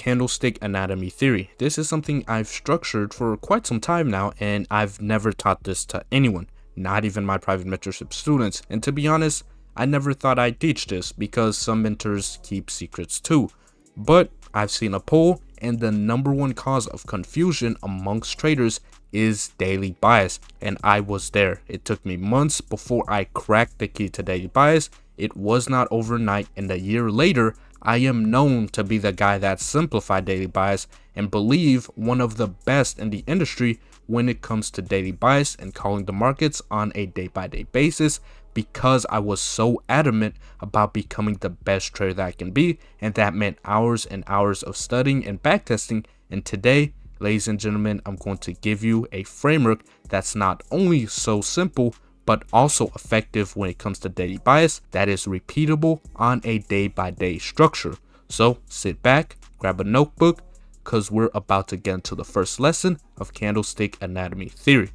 candlestick anatomy theory. This is something I've structured for quite some time now, and I've never taught this to anyone, not even my private mentorship students. And to be honest, I never thought I'd teach this because some mentors keep secrets too. But I've seen a poll, and the #1 cause of confusion amongst traders is daily bias, and I was there. It took me months before I cracked the key to daily bias. It was not overnight, and a year later, I am known to be the guy that simplified daily bias and believe one of the best in the industry when it comes to daily bias and calling the markets on a day-by-day basis, because I was so adamant about becoming the best trader that I can be, and that meant hours and hours of studying and backtesting. And today, ladies and gentlemen, I'm going to give you a framework that's not only so simple, but also effective when it comes to daily bias, that is repeatable on a day-by-day structure. So sit back, grab a notebook, because we're about to get into the first lesson of candlestick anatomy theory.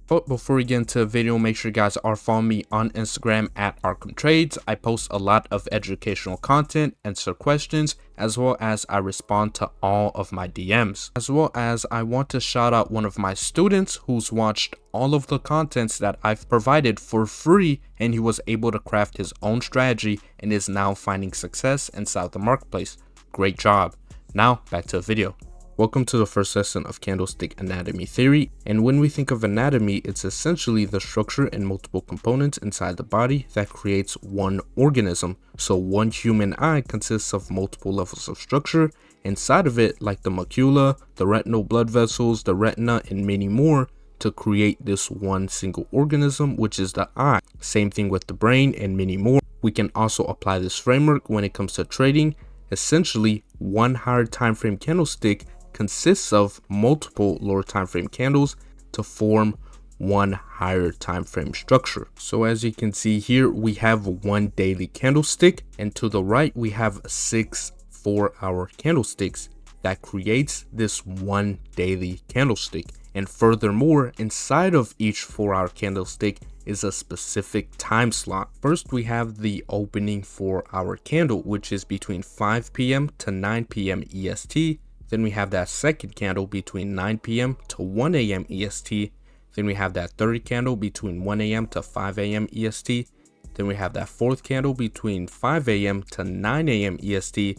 But before we get into the video, make sure you guys are following me on Instagram at Arkhamtrades. I post a lot of educational content, answer questions, as well as I respond to all of my DMs. As well as I want to shout out one of my students who's watched all of the contents that I've provided for free, and he was able to craft his own strategy and is now finding success inside the marketplace. Great job. Now back to the video. Welcome to the first lesson of candlestick anatomy theory, and when we think of anatomy, it's essentially the structure and multiple components inside the body that creates one organism. So one human eye consists of multiple levels of structure inside of it, like the macula, the retinal blood vessels, the retina, and many more, to create this one single organism, which is the eye. Same thing with the brain and many more. We can also apply this framework when it comes to trading. Essentially, one higher time frame candlestick consists of multiple lower time frame candles to form one higher time frame structure. So as you can see here, we have one daily candlestick, and to the right we have 6 4-hour candlesticks that creates this one daily candlestick. And furthermore, inside of each 4-hour candlestick is a specific time slot. First, we have the opening 4-hour candle, which is between 5 p.m. to 9 p.m. EST. Then we have that second candle between 9 p.m. to 1 a.m. EST. Then we have that third candle between 1 a.m. to 5 a.m. EST. Then we have that fourth candle between 5 a.m. to 9 a.m. EST.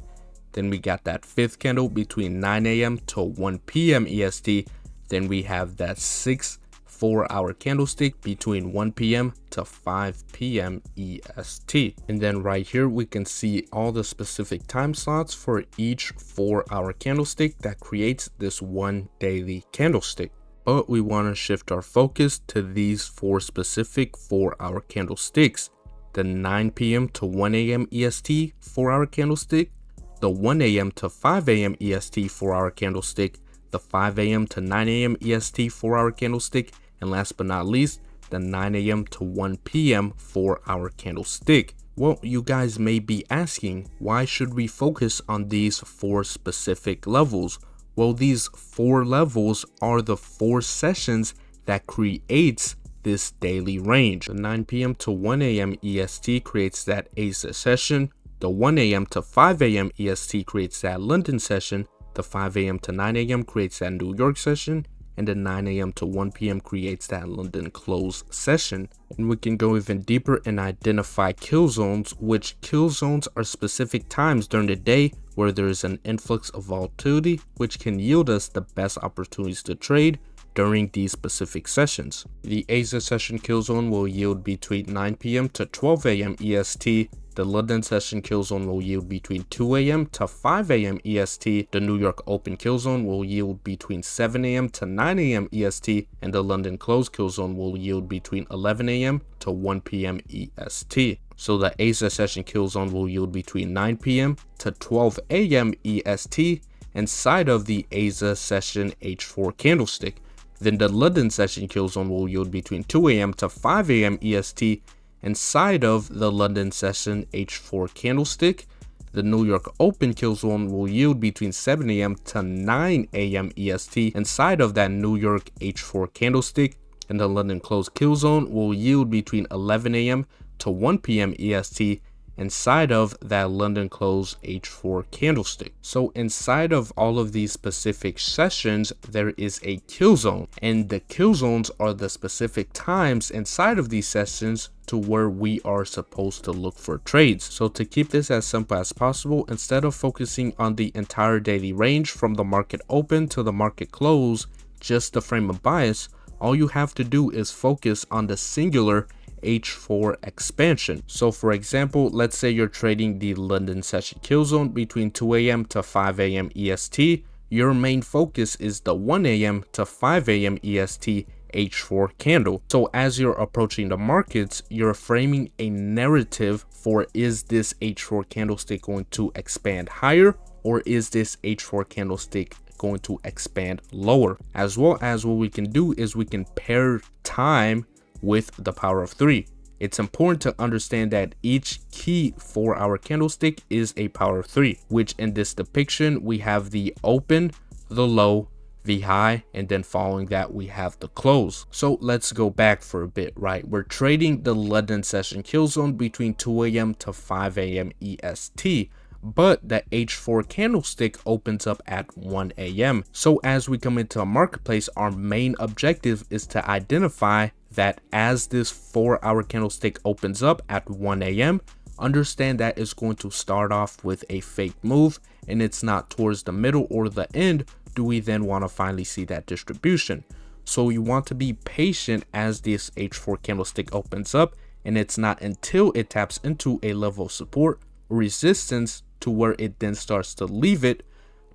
Then we got that fifth candle between 9 a.m. to 1 p.m. EST. Then we have that 6 4-hour candlestick between 1 p.m. to 5 p.m. EST. And then right here we can see all the specific time slots for each 4-hour candlestick that creates this one daily candlestick. But we want to shift our focus to these 4 specific 4-hour candlesticks: the 9 p.m. to 1 a.m. EST 4-hour candlestick, the 1 a.m. to 5 a.m. EST 4-hour candlestick, the 5 a.m. to 9 a.m. EST 4-hour candlestick, and last but not least, the 9 a.m. to 1 p.m. 4-hour candlestick. Well, you guys may be asking, why should we focus on these 4 specific levels? Well, these 4 levels are the 4 sessions that creates this daily range. The 9 p.m. to 1 a.m. EST creates that Asia session. The 1 a.m. to 5 a.m. EST creates that London session. The 5 a.m. to 9 a.m. creates that New York session, and the 9 a.m. to 1 p.m. creates that London close session. And we can go even deeper and identify kill zones, which kill zones are specific times during the day where there is an influx of volatility, which can yield us the best opportunities to trade during these specific sessions. The Asia session kill zone will yield between 9 p.m. to 12 a.m. EST. The London session kill zone will yield between 2 a.m. to 5 a.m. EST. The New York open kill zone will yield between 7 a.m. to 9 a.m. EST. And the London close kill zone will yield between 11 a.m. to 1 p.m. EST. So the Asia session kill zone will yield between 9 p.m. to 12 a.m. EST inside of the Asia session H4 candlestick. Then the London session kill zone will yield between 2 a.m. to 5 a.m. EST inside of the London session H4 candlestick. The New York open kill zone will yield between 7 a.m. to 9 a.m. EST inside of that New York H4 candlestick. And the London close kill zone will yield between 11 a.m. to 1 p.m. EST inside of that London close H4 candlestick. So inside of all of these specific sessions, there is a kill zone, and the kill zones are the specific times inside of these sessions to where we are supposed to look for trades. So to keep this as simple as possible, instead of focusing on the entire daily range from the market open to the market close, just the frame of bias, all you have to do is focus on the singular H4 expansion. So for example, let's say you're trading the London session kill zone between 2 a.m. to 5 a.m. EST. Your main focus is the 1 a.m. to 5 a.m. EST H4 candle. So as you're approaching the markets, you're framing a narrative for, is this H4 candlestick going to expand higher, or is this H4 candlestick going to expand lower? As well as what we can do is we can pair time with the power of 3. It's important to understand that each key 4-hour candlestick is a power of 3, which in this depiction we have the open, the low, the high, and then following that we have the close. So let's go back for a bit, right? We're trading the London session kill zone between 2 a.m. to 5 a.m. EST, but the H4 candlestick opens up at 1 a.m. So as we come into a marketplace, our main objective is to identify that as this 4-hour candlestick opens up at 1 a.m., understand that it's going to start off with a fake move, and it's not towards the middle or the end do we then want to finally see that distribution. So you want to be patient as this H4 candlestick opens up, and it's not until it taps into a level of support or resistance to where it then starts to leave it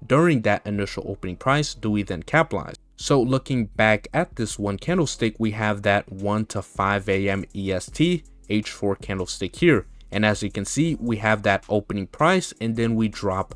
during that initial opening price do we then capitalize. So looking back at this one candlestick, we have that 1 to 5 a.m. EST H4 candlestick here, and as you can see, we have that opening price and then we drop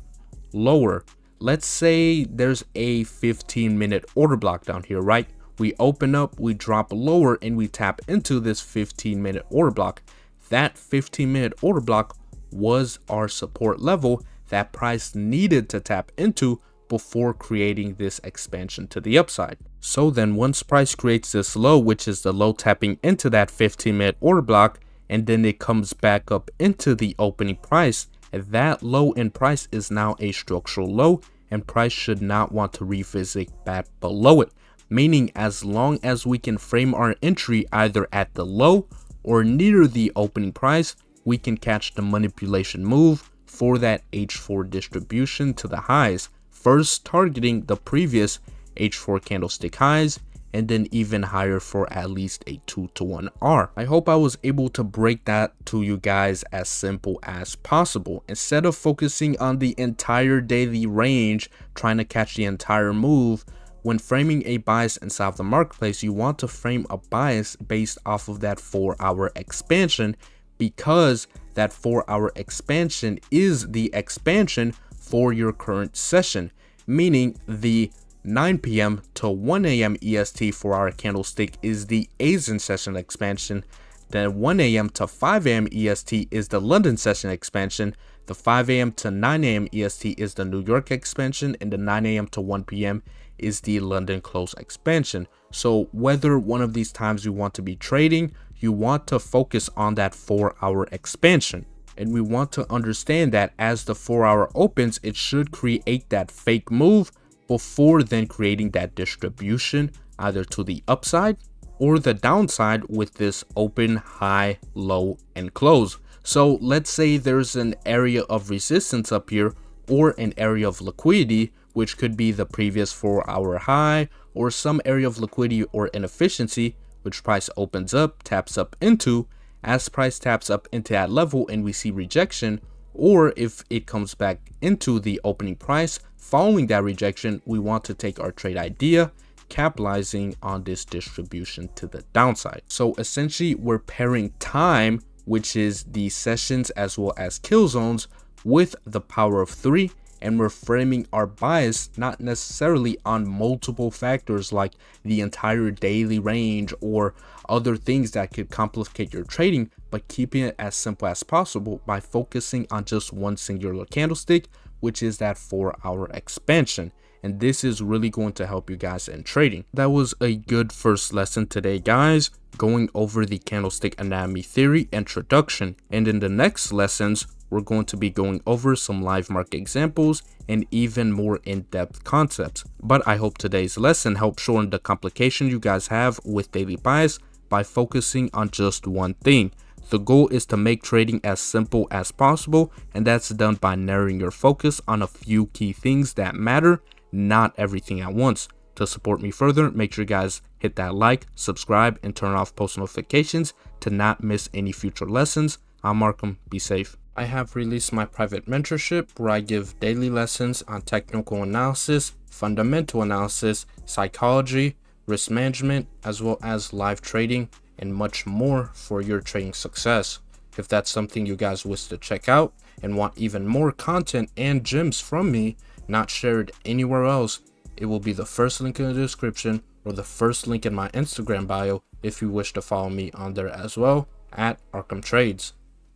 lower. Let's say there's a 15-minute order block down here, right? We open up, we drop lower, and we tap into this 15-minute order block. That 15-minute order block was our support level that price needed to tap into before creating this expansion to the upside. So then once price creates this low, which is the low tapping into that 15-minute order block, and then it comes back up into the opening price, that low in price is now a structural low, and price should not want to revisit back below it. Meaning as long as we can frame our entry either at the low or near the opening price, we can catch the manipulation move for that H4 distribution to the highs, first targeting the previous H4 candlestick highs, and then even higher for at least a 2-to-1 R. I hope I was able to break that to you guys as simple as possible. Instead of focusing on the entire daily range, trying to catch the entire move, when framing a bias inside of the marketplace, you want to frame a bias based off of that 4-hour expansion, because that 4-hour expansion is the expansion for your current session, meaning the 9 p.m. to 1 a.m. EST 4-hour candlestick is the Asian session expansion. The 1 a.m. to 5 a.m. EST is the London session expansion. The 5 a.m. to 9 a.m. EST is the New York expansion, and the 9 a.m. to 1 p.m. is the London close expansion. So whether one of these times you want to be trading, you want to focus on that 4-hour expansion. And we want to understand that as the 4-hour opens, it should create that fake move before then creating that distribution either to the upside or the downside with this open, high, low, and close. So let's say there's an area of resistance up here or an area of liquidity, which could be the previous 4-hour high or some area of liquidity or inefficiency, which price opens up, taps up into. As price taps up into that level and we see rejection, or if it comes back into the opening price following that rejection, we want to take our trade idea, capitalizing on this distribution to the downside. So essentially we're pairing time, which is the sessions as well as kill zones, with the power of 3, and we're framing our bias not necessarily on multiple factors like the entire daily range or other things that could complicate your trading, but keeping it as simple as possible by focusing on just one singular candlestick which is that 4-hour expansion. And this is really going to help you guys in trading. That was a good first lesson today, guys, going over the candlestick anatomy theory introduction. And in the next lessons, we're going to be going over some live market examples and even more in-depth concepts. But I hope today's lesson helped shorten the complication you guys have with daily bias by focusing on just one thing. The goal is to make trading as simple as possible, and that's done by narrowing your focus on a few key things that matter, not everything at once. To support me further, make sure you guys hit that like, subscribe, and turn off post notifications to not miss any future lessons. I'm Arkham. Be safe. I have released my private mentorship where I give daily lessons on technical analysis, fundamental analysis, psychology, risk management, as well as live trading and much more for your trading success. If that's something you guys wish to check out and want even more content and gems from me, not shared anywhere else, it will be the first link in the description or the first link in my Instagram bio if you wish to follow me on there as well, at Arkhamtrades.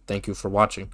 Thank you for watching.